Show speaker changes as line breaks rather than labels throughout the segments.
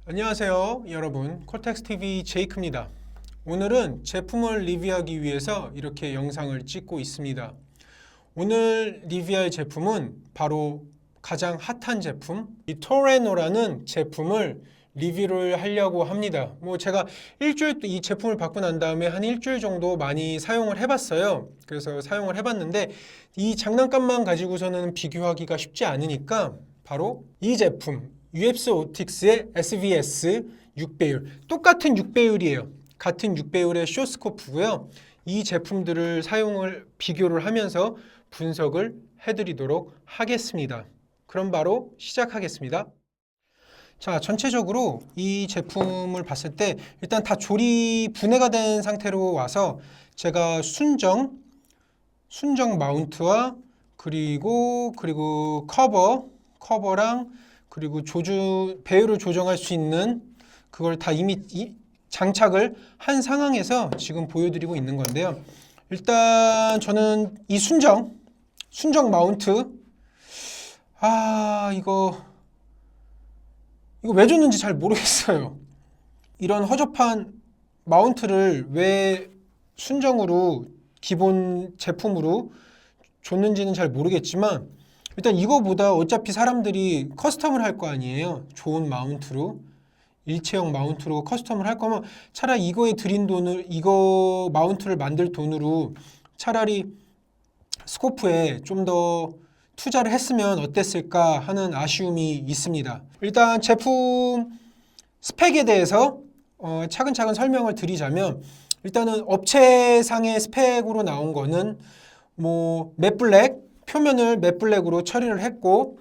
안녕하세요 여러분, 콜텍스TV 제이크입니다. 오늘은 제품을 리뷰하기 위해서 이렇게 영상을 찍고 있습니다. 오늘 리뷰할 제품은 바로 가장 핫한 제품, 이 토레노라는 제품을 리뷰를 하려고 합니다. 제가 이 제품을 받고 난 다음에 한 일주일 정도 많이 사용을 해봤어요. 그래서 사용을 해봤는데 이 장난감만 가지고서는 비교하기가 쉽지 않으니까 바로 이 제품 UFS 옵틱스의 SVS 6배율, 똑같은 6배율이에요. 같은 6배율의 쇼스코프고요. 이 제품들을 비교를 하면서 분석을 해드리도록 하겠습니다. 그럼 바로 시작하겠습니다. 자, 전체적으로 이 제품을 봤을 때 일단 다 분해가 된 상태로 와서 제가 순정 마운트와 그리고 커버랑 그리고 배율을 조정할 수 있는 그걸 다 이미 장착을 한 상황에서 지금 보여드리고 있는 건데요. 일단 저는 이 순정 마운트, 이거 왜 줬는지 잘 모르겠어요. 이런 허접한 마운트를 왜 순정으로 기본 제품으로 줬는지는 잘 모르겠지만 일단 이거보다 어차피 사람들이 커스텀을 할 거 아니에요. 좋은 마운트로, 일체형 마운트로 커스텀을 할 거면 차라리 이거 마운트를 만들 돈으로 차라리 스코프에 좀 더 투자를 했으면 어땠을까 하는 아쉬움이 있습니다. 일단 제품 스펙에 대해서 차근차근 설명을 드리자면, 일단은 업체상의 스펙으로 나온 거는 맷블랙, 표면을 맷블랙으로 처리를 했고,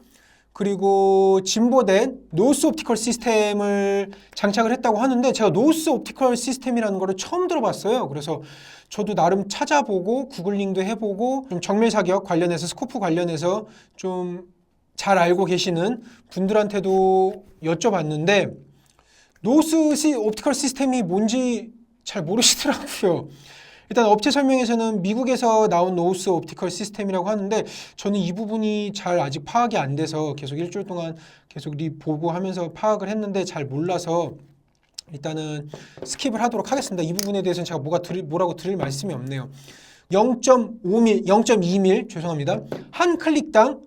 그리고 진보된 노스 옵티컬 시스템을 장착을 했다고 하는데 제가 노스 옵티컬 시스템이라는 거를 처음 들어봤어요. 그래서 저도 나름 찾아보고 구글링도 해보고 좀 정밀 사격 관련해서, 스코프 관련해서 좀 잘 알고 계시는 분들한테도 여쭤봤는데 노스 옵티컬 시스템이 뭔지 잘 모르시더라고요. 일단 업체 설명에서는 미국에서 나온 노스 옵티컬 시스템이라고 하는데 저는 이 부분이 잘 아직 파악이 안 돼서 계속 일주일 동안 계속 보고 하면서 파악을 했는데 잘 몰라서 일단은 스킵을 하도록 하겠습니다. 이 부분에 대해서는 제가 뭐라고 드릴 말씀이 없네요. 0.5mm, 0.2mm 죄송합니다. 한 클릭당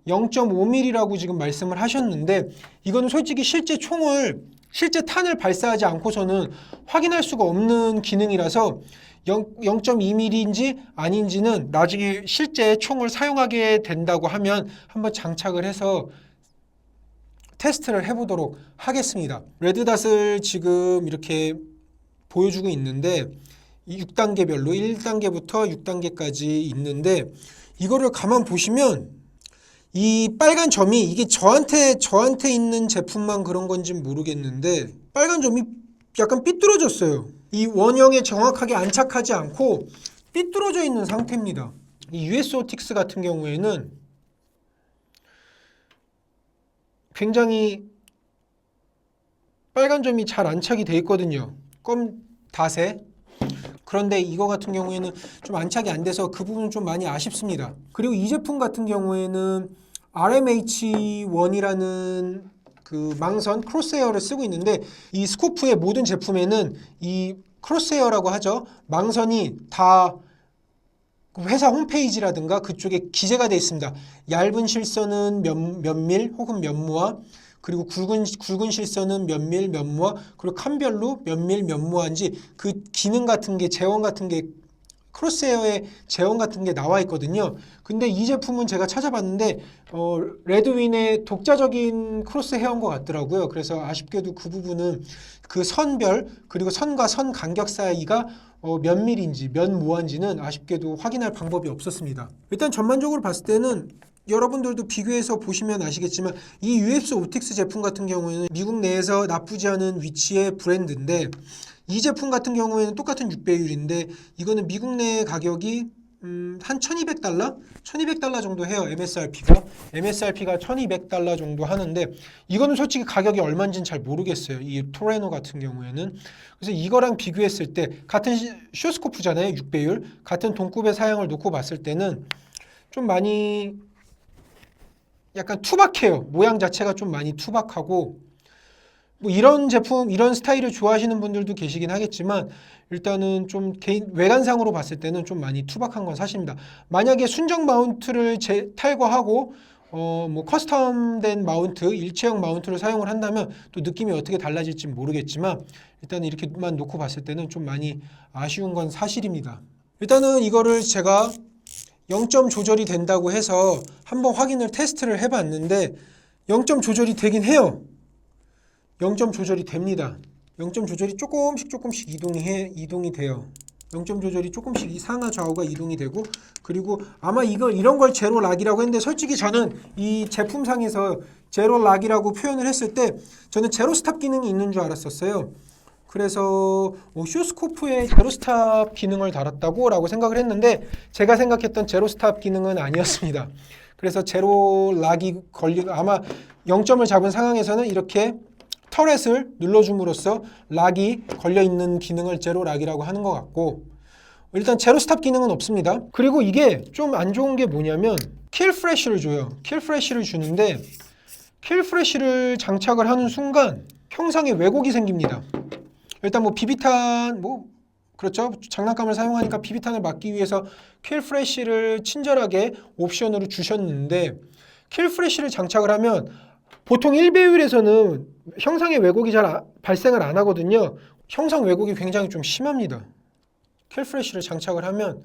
0.5mm라고 지금 말씀을 하셨는데 이거는 솔직히 실제 탄을 발사하지 않고서는 확인할 수가 없는 기능이라서 0.2mm인지 아닌지는 나중에 실제 총을 사용하게 된다고 하면 한번 장착을 해서 테스트를 해보도록 하겠습니다. 레드닷을 지금 이렇게 보여주고 있는데 6단계별로 1단계부터 6단계까지 있는데 이거를 가만 보시면 이 빨간 점이 이게 저한테 있는 제품만 그런 건지 모르겠는데 빨간 점이 약간 삐뚤어졌어요. 이 원형에 정확하게 안착하지 않고 삐뚤어져 있는 상태입니다. 이 US 오틱스 같은 경우에는 굉장히 빨간 점이 잘 안착이 돼 있거든요. 닷에. 그런데 이거 같은 경우에는 좀 안착이 안 돼서 그 부분은 좀 많이 아쉽습니다. 그리고 이 제품 같은 경우에는 RMH1이라는 그 망선 크로스헤어를 쓰고 있는데 이 스코프의 모든 제품에는 이 크로스헤어라고 하죠. 망선이 다 회사 홈페이지라든가 그쪽에 기재가 되어 있습니다. 얇은 실선은 몇 밀 혹은 몇 무화, 그리고 굵은 실선은 몇 밀, 몇 무화, 그리고 칸별로 몇 밀, 몇 무화인지 그 기능 같은 게, 제원 같은 게, 크로스헤어의 제원 같은 게 나와 있거든요. 근데 이 제품은 제가 찾아봤는데 레드윈의 독자적인 크로스헤어인 것 같더라고요. 그래서 아쉽게도 그 부분은 그 선별, 그리고 선과 선 간격 사이가 몇 밀인지 몇 무화인지는 아쉽게도 확인할 방법이 없었습니다. 일단 전반적으로 봤을 때는 여러분들도 비교해서 보시면 아시겠지만 이 UFS 옵틱스 제품 같은 경우에는 미국 내에서 나쁘지 않은 위치의 브랜드인데 이 제품 같은 경우에는 똑같은 6배율인데 이거는 미국 내 가격이 한 $1200? $1200 정도 해요. MSRP가 $1200 정도 하는데 이거는 솔직히 가격이 얼마인지는 잘 모르겠어요. 이 토레노 같은 경우에는. 그래서 이거랑 비교했을 때 같은 쇼스코프잖아요. 6배율. 같은 동급의 사양을 놓고 봤을 때는 좀 많이 약간 투박해요. 모양 자체가 좀 많이 투박하고 뭐 이런 제품, 이런 스타일을 좋아하시는 분들도 계시긴 하겠지만 일단은 좀 개인 외관상으로 봤을 때는 좀 많이 투박한 건 사실입니다. 만약에 순정 마운트를 탈거하고 뭐 커스텀된 마운트, 일체형 마운트를 사용을 한다면 또 느낌이 어떻게 달라질지 모르겠지만 일단 이렇게만 놓고 봤을 때는 좀 많이 아쉬운 건 사실입니다. 일단은 이거를 제가 0점 조절이 된다고 해서 한번 확인을 테스트를 해봤는데 0점 조절이 되긴 해요. 0점 조절이 됩니다. 0점 조절이 조금씩 이동이 돼요. 0점 조절이 조금씩 상하 좌우가 이동이 되고 그리고 아마 이런 걸 제로 락이라고 했는데 솔직히 저는 이 제품상에서 제로 락이라고 표현을 했을 때 저는 제로 스탑 기능이 있는 줄 알았었어요. 그래서 쇼스코프에 제로 스탑 기능을 달았다고 라고 생각을 했는데 제가 생각했던 제로 스탑 기능은 아니었습니다. 그래서 제로 락이 아마 0점을 잡은 상황에서는 이렇게 터렛을 눌러줌으로써 락이 걸려있는 기능을 제로 락이라고 하는 것 같고 일단 제로 스탑 기능은 없습니다. 그리고 이게 좀 안 좋은 게 뭐냐면 킬 프레쉬를 줘요. 킬 프레쉬를 주는데 킬 프레쉬를 장착을 하는 순간 형상에 왜곡이 생깁니다. 일단 뭐 비비탄 그렇죠. 장난감을 사용하니까 비비탄을 막기 위해서 킬 프레쉬를 친절하게 옵션으로 주셨는데 킬 프레쉬를 장착을 하면 보통 1배율에서는 형상의 왜곡이 잘 발생을 안 하거든요. 형상 왜곡이 굉장히 좀 심합니다. 킬 프레쉬를 장착을 하면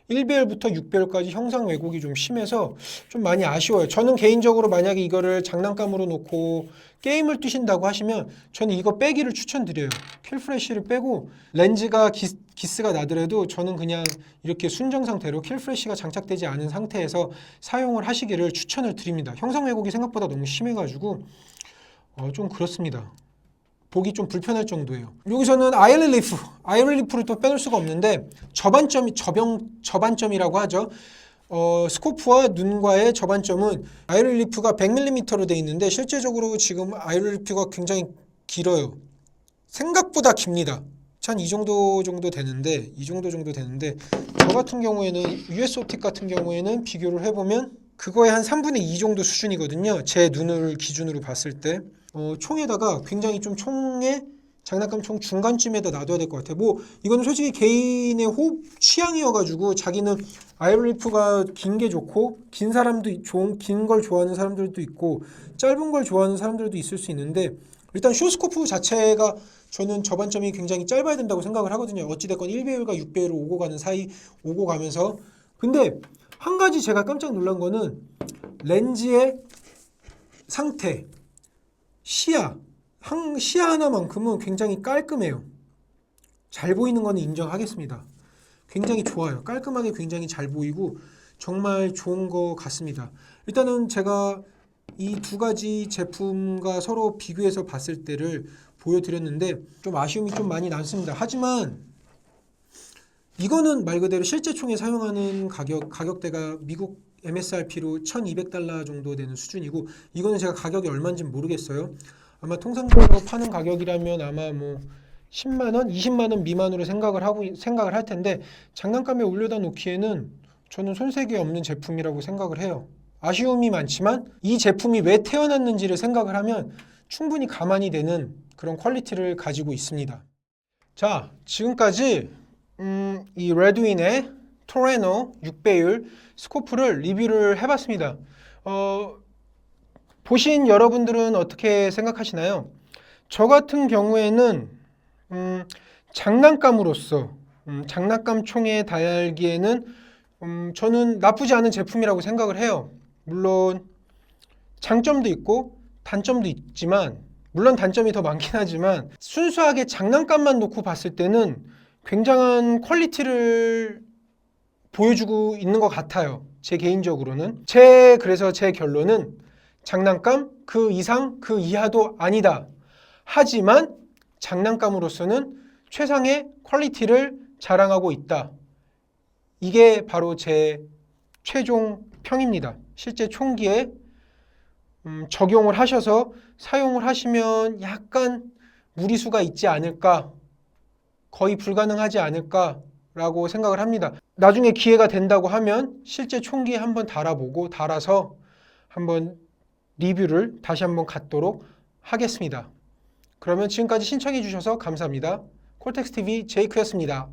1배율부터 6배율까지 형상 왜곡이 좀 심해서 좀 많이 아쉬워요. 저는 개인적으로 만약에 이거를 장난감으로 놓고 게임을 뛰신다고 하시면 저는 이거 빼기를 추천드려요. 킬 프레쉬를 빼고 렌즈가 기스가 나더라도 저는 그냥 이렇게 순정 상태로 킬 프레쉬가 장착되지 않은 상태에서 사용을 하시기를 추천을 드립니다. 형상 왜곡이 생각보다 너무 심해가지고 좀 그렇습니다. 보기 좀 불편할 정도예요. 여기서는 아이렐리프를 또 빼놓을 수가 없는데 저반점이라고 하죠. 스코프와 눈과의 저반점은 아이렐리프가 100mm로 되어 있는데 실제적으로 지금 아이렐리프가 굉장히 길어요. 생각보다 깁니다. 한 이 정도 되는데 저 같은 경우에는 US 옵틱 같은 경우에는 비교를 해보면 그거의 한 3분의 2 정도 수준이거든요. 제 눈을 기준으로 봤을 때 총에다가 굉장히 좀 장난감 총 중간쯤에다 놔둬야 될 것 같아요. 뭐 이거는 솔직히 개인의 취향이어가지고 자기는 아이렐리프가 긴 게 좋고 긴 걸 좋아하는 사람들도 있고 짧은 걸 좋아하는 사람들도 있을 수 있는데 일단 쇼스코프 자체가 저는 저반점이 굉장히 짧아야 된다고 생각을 하거든요. 어찌됐건 1배율과 6배율을 오고 가면서 근데 한 가지 제가 깜짝 놀란 거는 렌즈의 상태, 시야 하나만큼은 굉장히 깔끔해요. 잘 보이는 거는 인정하겠습니다. 굉장히 좋아요. 깔끔하게 굉장히 잘 보이고 정말 좋은 것 같습니다. 일단은 제가 이 두 가지 제품과 서로 비교해서 봤을 때를 보여드렸는데 좀 아쉬움이 좀 많이 남습니다. 하지만 이거는 말 그대로 실제 총에 사용하는 가격대가 미국 MSRP로 $1,200 정도 되는 수준이고 이거는 제가 가격이 얼마인지 모르겠어요. 아마 통상적으로 파는 가격이라면 아마 뭐 10만 원, 20만 원 미만으로 생각을 할 텐데 장난감에 올려다 놓기에는 저는 손색이 없는 제품이라고 생각을 해요. 아쉬움이 많지만 이 제품이 왜 태어났는지를 생각을 하면 충분히 가만히 되는 그런 퀄리티를 가지고 있습니다. 자, 지금까지 이 레드윈의 토레노 6배율 스코프를 리뷰를 해봤습니다. 보신 여러분들은 어떻게 생각하시나요? 저 같은 경우에는 장난감으로서 장난감 총에 달기에는 저는 나쁘지 않은 제품이라고 생각을 해요. 물론 장점도 있고 단점도 있지만 물론 단점이 더 많긴 하지만 순수하게 장난감만 놓고 봤을 때는 굉장한 퀄리티를 보여주고 있는 것 같아요. 제 개인적으로는. 그래서 제 결론은 장난감 그 이상 그 이하도 아니다. 하지만 장난감으로서는 최상의 퀄리티를 자랑하고 있다. 이게 바로 제 최종 평입니다. 실제 총기에 적용을 하셔서 사용을 하시면 약간 무리수가 있지 않을까, 거의 불가능하지 않을까라고 생각을 합니다. 나중에 기회가 된다고 하면 실제 총기에 한번 달아서 한번 리뷰를 다시 한번 갖도록 하겠습니다. 그러면 지금까지 신청해 주셔서 감사합니다. 콜텍스TV 제이크였습니다.